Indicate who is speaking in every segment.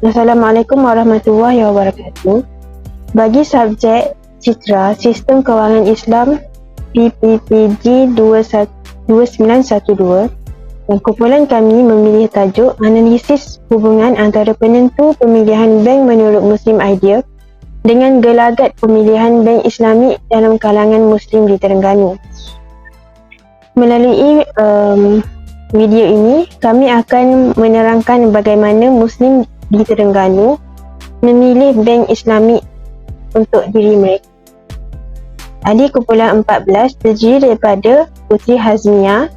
Speaker 1: Assalamualaikum warahmatullahi wabarakatuh. Bagi subjek Citra Sistem Kewangan Islam PPPG 2912, kumpulan kami memilih tajuk Analisis Hubungan Antara Penentu Pemilihan Bank Menurut Muslim Ideal dengan Gelagat Pemilihan Bank Islami dalam kalangan Muslim di Terengganu. Melalui video ini, kami akan menerangkan bagaimana Muslim di Terengganu memilih bank Islami untuk diri mereka. Ahli kumpulan 14 terdiri daripada Putri Hazmia,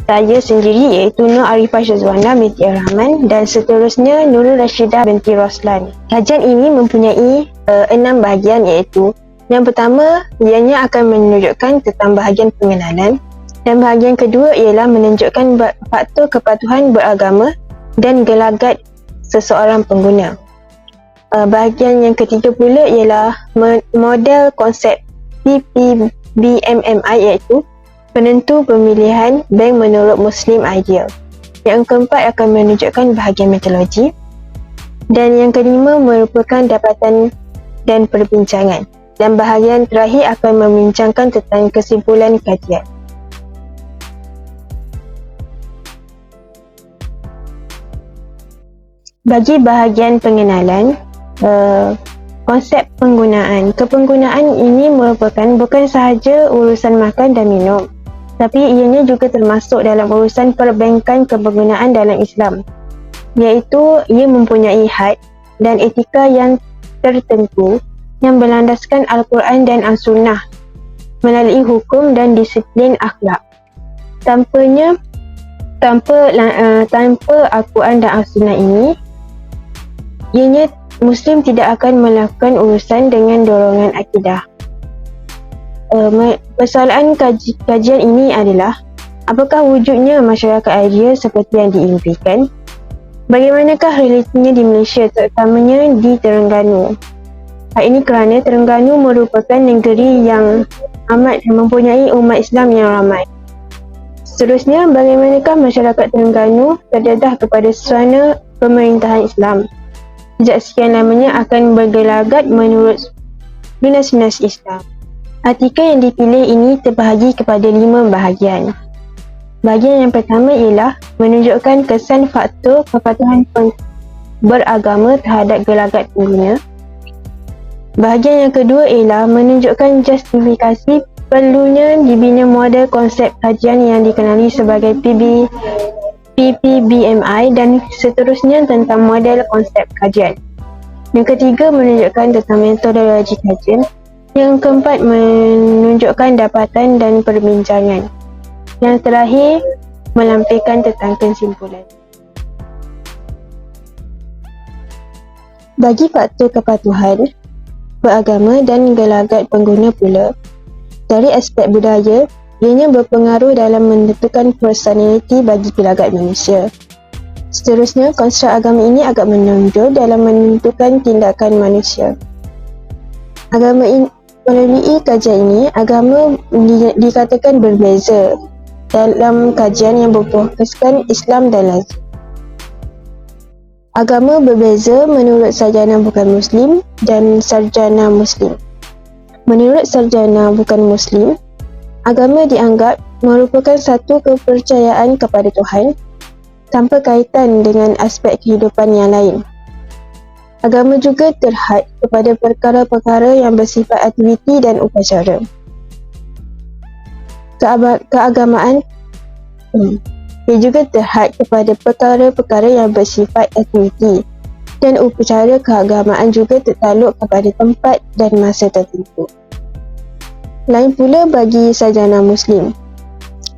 Speaker 1: saya sendiri iaitu Nur Arifah Syazwana binti Rahman dan seterusnya Nurul Rashidah binti Roslan. Kajian ini mempunyai 6 bahagian iaitu yang pertama, ianya akan menunjukkan tentang bahagian pengenalan dan bahagian kedua ialah menunjukkan faktor kepatuhan beragama dan gelagat seseorang pengguna. Bahagian yang ketiga pula ialah model konsep PPBMMI iaitu penentu pemilihan bank menurut Muslim Ideal. Yang keempat akan menunjukkan bahagian metodologi dan yang kelima merupakan dapatan dan perbincangan dan bahagian terakhir akan membincangkan tentang kesimpulan kajian. Bagi bahagian pengenalan, konsep penggunaan. Kepenggunaan ini merupakan bukan sahaja urusan makan dan minum, tapi ianya juga termasuk dalam urusan perbankan kepenggunaan dalam Islam, iaitu ia mempunyai had dan etika yang tertentu yang berlandaskan Al-Quran dan As-Sunnah melalui hukum dan disiplin akhlak. Tanpa Al-Quran dan As-Sunnah ini, ianya Muslim tidak akan melakukan urusan dengan dorongan akidah. Persoalan kajian ini adalah apakah wujudnya masyarakat ideal seperti yang diimpikan? Bagaimanakah realitinya di Malaysia, terutamanya di Terengganu? Hal ini kerana Terengganu merupakan negeri yang amat mempunyai umat Islam yang ramai. Seterusnya, bagaimanakah masyarakat Terengganu terdedah kepada suasana pemerintahan Islam? Sejak sekian lamanya akan bergelagat menurut lunas-lunas Islam. Artikel yang dipilih ini terbahagi kepada 5 bahagian. Bahagian yang pertama ialah menunjukkan kesan faktor kepatuhan beragama terhadap gelagat pengguna. Bahagian yang kedua ialah menunjukkan justifikasi perlunya dibina model konsep kajian yang dikenali sebagai PPBMI dan seterusnya tentang model konsep kajian. Yang ketiga menunjukkan tentang metodologi kajian. Yang keempat menunjukkan dapatan dan perbincangan. Yang terakhir melampirkan tentang kesimpulan. Bagi faktor kepatuhan beragama dan gelagat pengguna pula, dari aspek budaya, ianya berpengaruh dalam menentukan personaliti bagi gelagat manusia. Seterusnya, konstruk agama ini agak menonjol dalam menentukan tindakan manusia. Melalui kajian ini, agama dikatakan berbeza dalam kajian yang berfokuskan Islam dan lazim. Agama berbeza menurut sarjana bukan Muslim dan sarjana Muslim. Menurut sarjana bukan Muslim, agama dianggap merupakan satu kepercayaan kepada Tuhan tanpa kaitan dengan aspek kehidupan yang lain. Agama juga terhad kepada perkara-perkara yang bersifat aktiviti dan upacara. Keagamaan ia juga terhad kepada perkara-perkara yang bersifat aktiviti dan upacara keagamaan juga tertakluk kepada tempat dan masa tertentu. Lain pula bagi sarjana Muslim.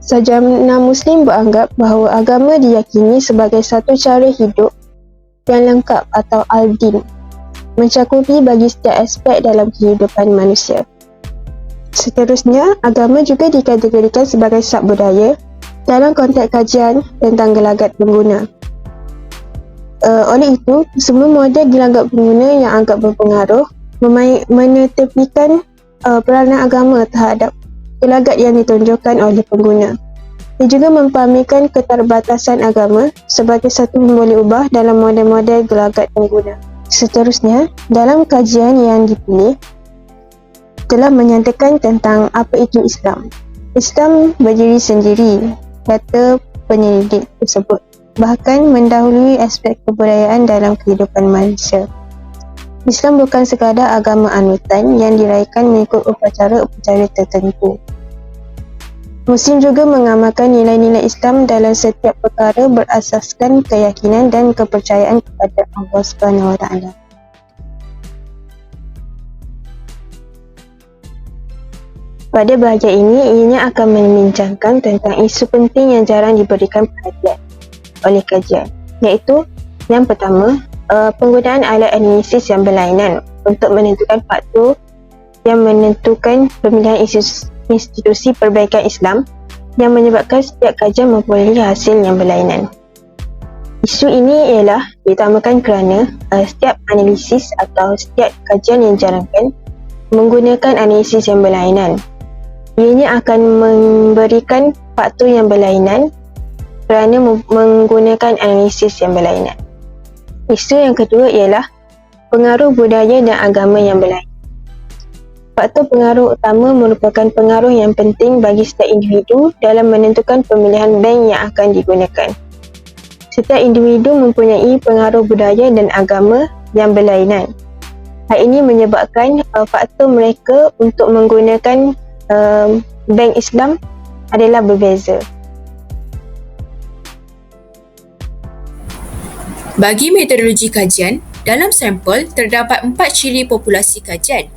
Speaker 1: Sarjana Muslim beranggap bahawa agama diyakini sebagai satu cara hidup yang lengkap atau al-din, mencakupi bagi setiap aspek dalam kehidupan manusia. Seterusnya, agama juga dikategorikan sebagai sub-budaya dalam konteks kajian tentang gelagat pengguna. Oleh itu, semua model gelagat pengguna yang agak berpengaruh menetepikan peranan agama terhadap gelagat yang ditunjukkan oleh pengguna. Ia juga mempamerkan keterbatasan agama sebagai satu yang boleh ubah dalam model-model gelagat pengguna. Seterusnya, dalam kajian yang dipilih, telah menyatakan tentang apa itu Islam. Islam berdiri sendiri, kata penyelidik tersebut, bahkan mendahului aspek kebudayaan dalam kehidupan manusia. Islam bukan sekadar agama anutan yang diraihkan mengikut upacara-upacara tertentu. Muslim juga mengamalkan nilai-nilai Islam dalam setiap perkara berasaskan keyakinan dan kepercayaan kepada Allah SWT. Pada bahagian ini, ianya akan membincangkan tentang isu penting yang jarang diberikan perhatian oleh kajian, iaitu yang pertama, penggunaan alat analisis yang berlainan untuk menentukan faktor yang menentukan pemilihan institusi perbaikan Islam yang menyebabkan setiap kajian mempunyai hasil yang berlainan. Isu ini ialah diutamakan kerana setiap analisis atau setiap kajian yang dijalankan menggunakan analisis yang berlainan. Ianya akan memberikan faktor yang berlainan kerana menggunakan analisis yang berlainan. Isu yang kedua ialah pengaruh budaya dan agama yang berlainan. Faktor pengaruh utama merupakan pengaruh yang penting bagi setiap individu dalam menentukan pemilihan bank yang akan digunakan. Setiap individu mempunyai pengaruh budaya dan agama yang berlainan. Hal ini menyebabkan faktor mereka untuk menggunakan bank Islam adalah berbeza.
Speaker 2: Bagi metodologi kajian, dalam sampel terdapat 4 ciri populasi kajian.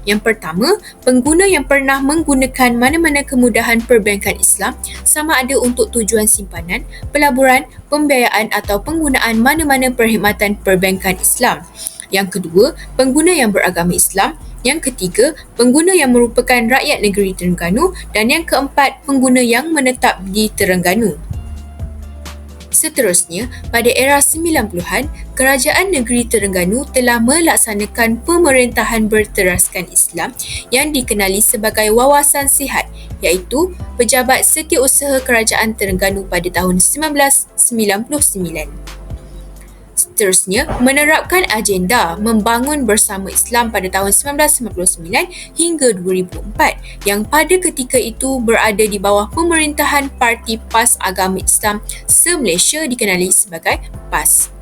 Speaker 2: Yang pertama, pengguna yang pernah menggunakan mana-mana kemudahan perbankan Islam sama ada untuk tujuan simpanan, pelaburan, pembiayaan atau penggunaan mana-mana perkhidmatan perbankan Islam. Yang kedua, pengguna yang beragama Islam. Yang ketiga, pengguna yang merupakan rakyat negeri Terengganu. Dan yang keempat, pengguna yang menetap di Terengganu. Seterusnya, pada era 90-an, Kerajaan Negeri Terengganu telah melaksanakan pemerintahan berteraskan Islam yang dikenali sebagai Wawasan Sihat, iaitu Pejabat Setiausaha Kerajaan Terengganu pada tahun 1999. Seterusnya, menerapkan agenda membangun bersama Islam pada tahun 1999 hingga 2004 yang pada ketika itu berada di bawah pemerintahan Parti PAS Agama Islam se-Malaysia dikenali sebagai PAS.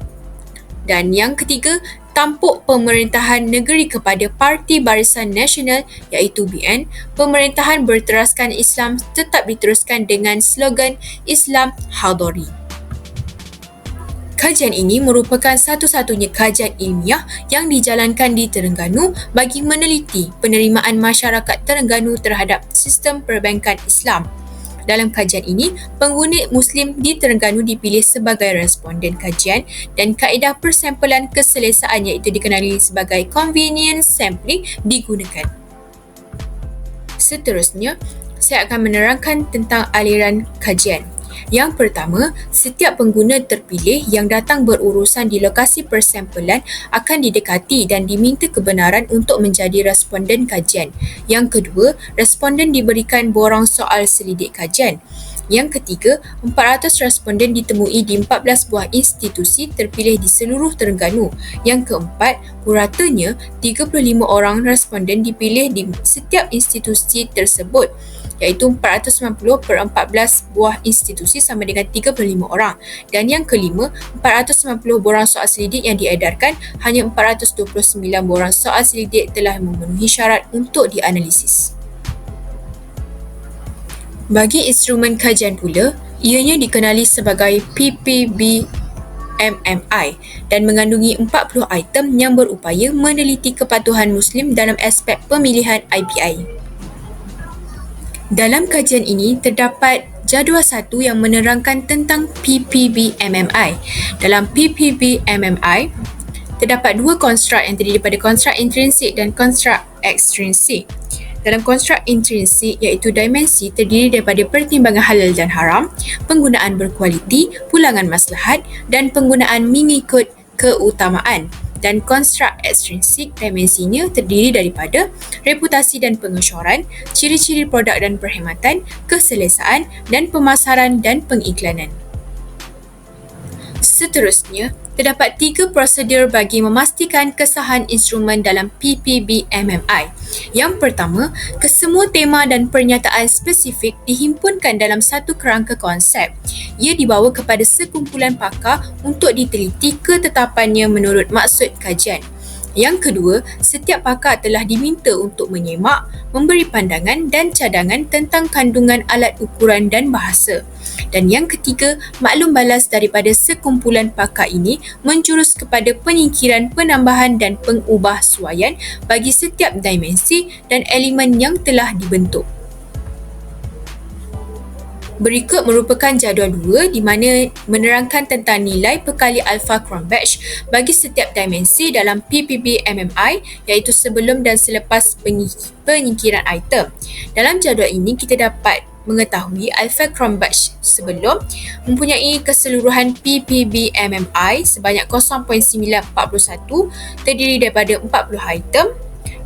Speaker 2: Dan yang ketiga, tampuk pemerintahan negeri kepada Parti Barisan Nasional iaitu BN, pemerintahan berteraskan Islam tetap diteruskan dengan slogan Islam Hadari. Kajian ini merupakan satu-satunya kajian ilmiah yang dijalankan di Terengganu bagi meneliti penerimaan masyarakat Terengganu terhadap sistem perbankan Islam. Dalam kajian ini, pengguna Muslim di Terengganu dipilih sebagai responden kajian dan kaedah persampelan keselesaan iaitu dikenali sebagai convenience sampling digunakan. Seterusnya, saya akan menerangkan tentang aliran kajian. Yang pertama, setiap pengguna terpilih yang datang berurusan di lokasi persampelan akan didekati dan diminta kebenaran untuk menjadi responden kajian. Yang kedua, responden diberikan borang soal selidik kajian. Yang ketiga, 400 responden ditemui di 14 buah institusi terpilih di seluruh Terengganu. Yang keempat, puratanya 35 orang responden dipilih di setiap institusi tersebut, iaitu 490 per 14 buah institusi sama dengan 35 orang. Dan yang kelima, 490 borang soal selidik yang diedarkan, hanya 429 borang soal selidik telah memenuhi syarat untuk dianalisis. Bagi instrumen kajian pula, ianya dikenali sebagai PPB-MMI dan mengandungi 40 item yang berupaya meneliti kepatuhan Muslim dalam aspek pemilihan IPI. Dalam kajian ini terdapat jadual 1 yang menerangkan tentang PPB-MMI. Dalam PPB-MMI, terdapat 2 konstruk yang terdiri daripada konstruk intrinsik dan konstruk ekstrinsik. Dalam konstruk intrinsik iaitu dimensi terdiri daripada pertimbangan halal dan haram, penggunaan berkualiti, pulangan maslahat dan penggunaan mengikut keutamaan. dan konstruk ekstrinsik dimensinya terdiri daripada reputasi dan pengesyoran, ciri-ciri produk dan perkhidmatan, keselesaan dan pemasaran dan pengiklanan. Seterusnya, terdapat 3 prosedur bagi memastikan kesahan instrumen dalam PPB-MMI. Yang pertama, kesemua tema dan pernyataan spesifik dihimpunkan dalam satu kerangka konsep. Ia dibawa kepada sekumpulan pakar untuk diteliti ketetapannya menurut maksud kajian. Yang kedua, setiap pakar telah diminta untuk menyemak, memberi pandangan dan cadangan tentang kandungan alat ukuran dan bahasa. Dan yang ketiga, maklum balas daripada sekumpulan pakar ini menjurus kepada penyingkiran, penambahan dan pengubahsuaian bagi setiap dimensi dan elemen yang telah dibentuk. Berikut merupakan jadual 2 di mana menerangkan tentang nilai perkali alpha Cronbach bagi setiap dimensi dalam PPB-MMI iaitu sebelum dan selepas penyingkiran item. Dalam jadual ini kita dapat mengetahui alpha Cronbach sebelum mempunyai keseluruhan PPB-MMI sebanyak 0.941 terdiri daripada 40 item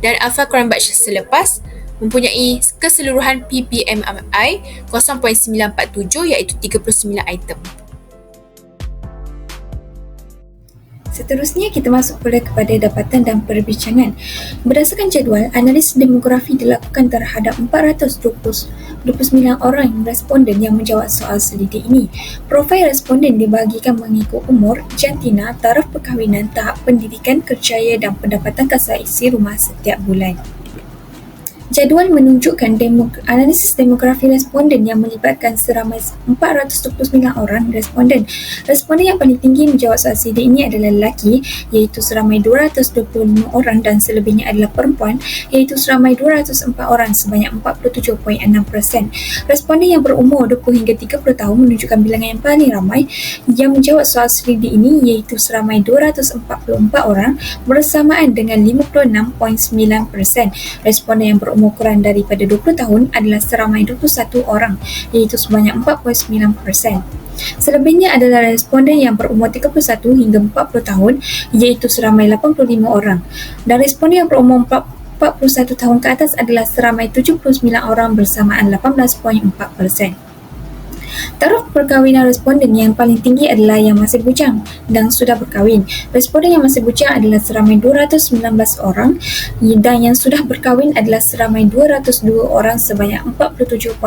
Speaker 2: dan alpha Cronbach selepas mempunyai keseluruhan PPMMI 0.947 iaitu 39 item.
Speaker 3: Seterusnya kita masuk pula kepada dapatan dan perbincangan. Berdasarkan jadual, analisis demografi dilakukan terhadap 429 orang responden yang menjawab soal selidik ini. Profil responden dibahagikan mengikut umur, jantina, taraf perkahwinan, tahap pendidikan, kerjaya dan pendapatan kasar isi rumah setiap bulan. Jadual menunjukkan analisis demografi responden yang melibatkan seramai 429 orang responden. Responden yang paling tinggi menjawab soal selidik ini adalah lelaki iaitu seramai 225 orang dan selebihnya adalah perempuan iaitu seramai 204 orang sebanyak 47.6%. Responden yang berumur 20 hingga 30 tahun menunjukkan bilangan yang paling ramai yang menjawab soal selidik ini iaitu seramai 244 orang bersamaan dengan 56.9%. Responden yang berumur kurang daripada 20 tahun adalah seramai 21 orang iaitu sebanyak 4.9%. Selebihnya adalah responden yang berumur 31 hingga 40 tahun iaitu seramai 85 orang dan responden yang berumur 41 tahun ke atas adalah seramai 79 orang bersamaan 18.4%. Taraf perkahwinan responden yang paling tinggi adalah yang masih bujang dan sudah berkahwin. Responden yang masih bujang adalah seramai 219 orang dan yang sudah berkahwin adalah seramai 202 orang sebanyak 47.1%.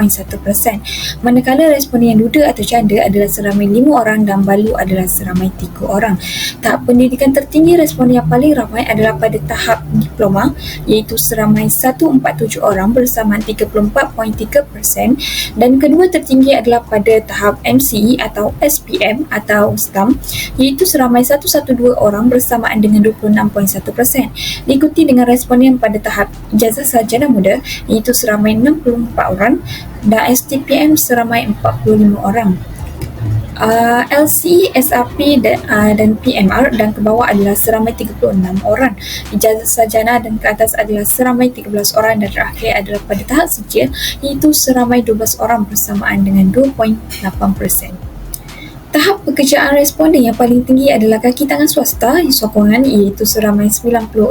Speaker 3: Manakala responden yang duda atau janda adalah seramai 5 orang dan balu adalah seramai 3 orang. Tahap pendidikan tertinggi responden yang paling ramai adalah pada tahap diploma iaitu seramai 147 orang bersamaan 34.3% dan kedua tertinggi adalah pada tahap MCE atau SPM atau STAM iaitu seramai 112 orang bersamaan dengan 26.1%. Diikuti dengan responden pada tahap ijazah sarjana muda iaitu seramai 64 orang dan STPM seramai 45 orang. LC, SRP dan PMR dan ke bawah adalah seramai 36 orang. Ijazah sarjana dan ke atas adalah seramai 13 orang dan terakhir adalah pada tahap sijil iaitu seramai 12 orang bersamaan dengan 2.8%. Tahap pekerjaan responden yang paling tinggi adalah kaki tangan swasta sokongan iaitu seramai 95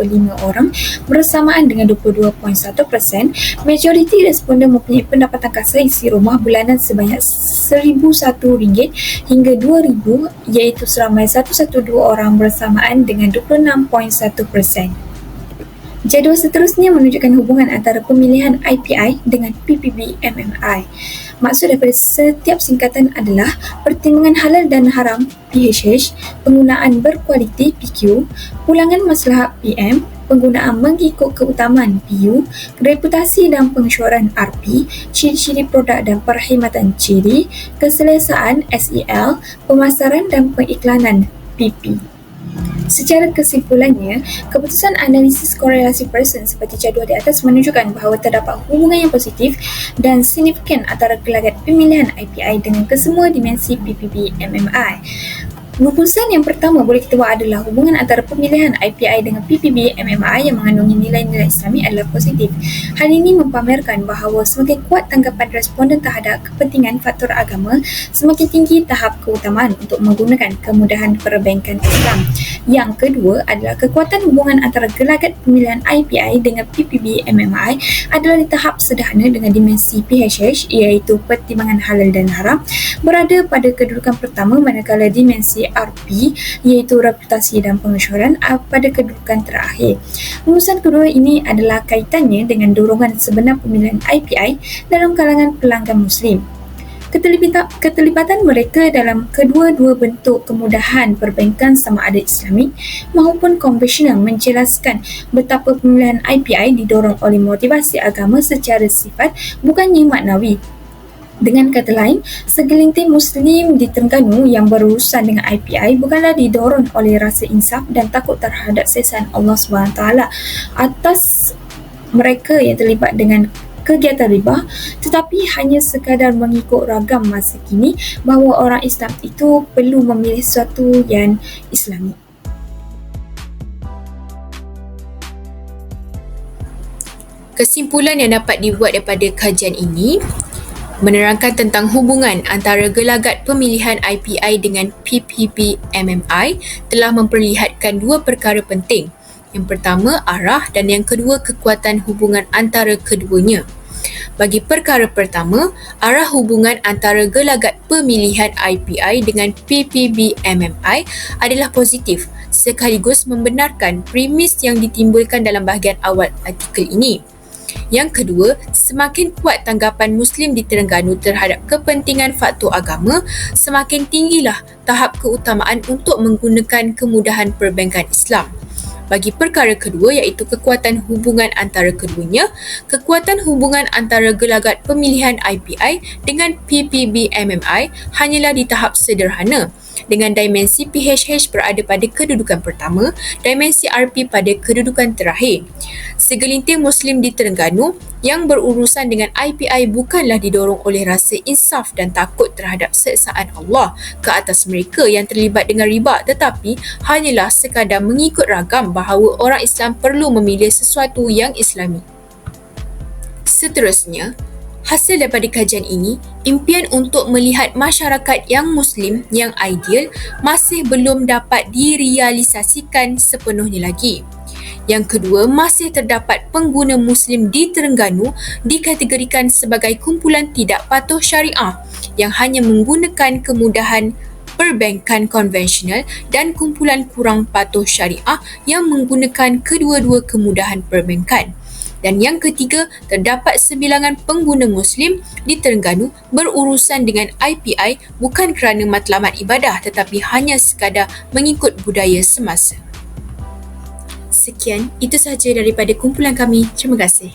Speaker 3: orang bersamaan dengan 22.1%. Majoriti responden mempunyai pendapatan kasar isi rumah bulanan sebanyak RM1,001 hingga RM2,000 iaitu seramai 112 orang bersamaan dengan 26.1%. Jadual seterusnya menunjukkan hubungan antara pemilihan IPI dengan PPB-MMI. Maksud daripada setiap singkatan adalah pertimbangan halal dan haram PHH, penggunaan berkualiti PQ, pulangan maslahat PM, penggunaan mengikut keutamaan PU, reputasi dan pengesyoran RP, ciri-ciri produk dan perkhidmatan ciri, keselesaan SEL, pemasaran dan pengiklanan PP. Secara kesimpulannya, keputusan analisis korelasi Pearson seperti jadual di atas menunjukkan bahawa terdapat hubungan yang positif dan signifikan antara gelagat pemilihan IPI dengan kesemua dimensi PPB-MMI. Rumusan yang pertama boleh kita buat adalah hubungan antara pemilihan IPI dengan PPB MMI yang mengandungi nilai-nilai Islami adalah positif. Hal ini mempamerkan bahawa semakin kuat tanggapan responden terhadap kepentingan faktor agama, semakin tinggi tahap keutamaan untuk menggunakan kemudahan perbankan Islam. Yang kedua adalah kekuatan hubungan antara gelagat pemilihan IPI dengan PPB MMI adalah di tahap sederhana dengan dimensi PHH iaitu pertimbangan halal dan haram berada pada kedudukan pertama, manakala dimensi RP iaitu reputasi dan pengesyoran pada kedudukan terakhir. Rumusan kedua ini adalah kaitannya dengan dorongan sebenar pemilihan IPI dalam kalangan pelanggan Muslim. Keterlibatan mereka dalam kedua-dua bentuk kemudahan perbankan sama ada Islamik maupun konvensional menjelaskan betapa pemilihan IPI didorong oleh motivasi agama secara sifat bukannya maknawi. Dengan kata lain, segelintir Muslim di Terengganu yang berurusan dengan IPI bukanlah didorong oleh rasa insaf dan takut terhadap siksaan Allah SWT atas mereka yang terlibat dengan kegiatan riba, tetapi hanya sekadar mengikut ragam masa kini bahawa orang Islam itu perlu memilih sesuatu yang Islami.
Speaker 2: Kesimpulan yang dapat dibuat daripada kajian ini menerangkan tentang hubungan antara gelagat pemilihan IPI dengan PPB MMI telah memperlihatkan dua perkara penting. Yang pertama, arah, dan yang kedua, kekuatan hubungan antara keduanya. Bagi perkara pertama, arah hubungan antara gelagat pemilihan IPI dengan PPB MMI adalah positif, sekaligus membenarkan premis yang ditimbulkan dalam bahagian awal artikel ini. Yang kedua, semakin kuat tanggapan Muslim di Terengganu terhadap kepentingan faktor agama, semakin tinggilah tahap keutamaan untuk menggunakan kemudahan perbankan Islam. Bagi perkara kedua iaitu kekuatan hubungan antara keduanya, kekuatan hubungan antara gelagat pemilihan IPI dengan PPB MMI hanyalah di tahap sederhana, dengan dimensi PHH berada pada kedudukan pertama, dimensi RP pada kedudukan terakhir. Segelintir Muslim di Terengganu yang berurusan dengan IPI bukanlah didorong oleh rasa insaf dan takut terhadap siksaan Allah ke atas mereka yang terlibat dengan riba, tetapi hanyalah sekadar mengikut ragam bahawa orang Islam perlu memilih sesuatu yang Islami. Seterusnya, hasil daripada kajian ini, impian untuk melihat masyarakat yang Muslim yang ideal masih belum dapat direalisasikan sepenuhnya lagi. Yang kedua, masih terdapat pengguna Muslim di Terengganu dikategorikan sebagai kumpulan tidak patuh syariah yang hanya menggunakan kemudahan perbankan konvensional dan kumpulan kurang patuh syariah yang menggunakan kedua-dua kemudahan perbankan. Dan yang ketiga, terdapat sebilangan pengguna Muslim di Terengganu berurusan dengan IPI bukan kerana matlamat ibadah tetapi hanya sekadar mengikut budaya semasa. Sekian, itu sahaja daripada kumpulan kami. Terima kasih.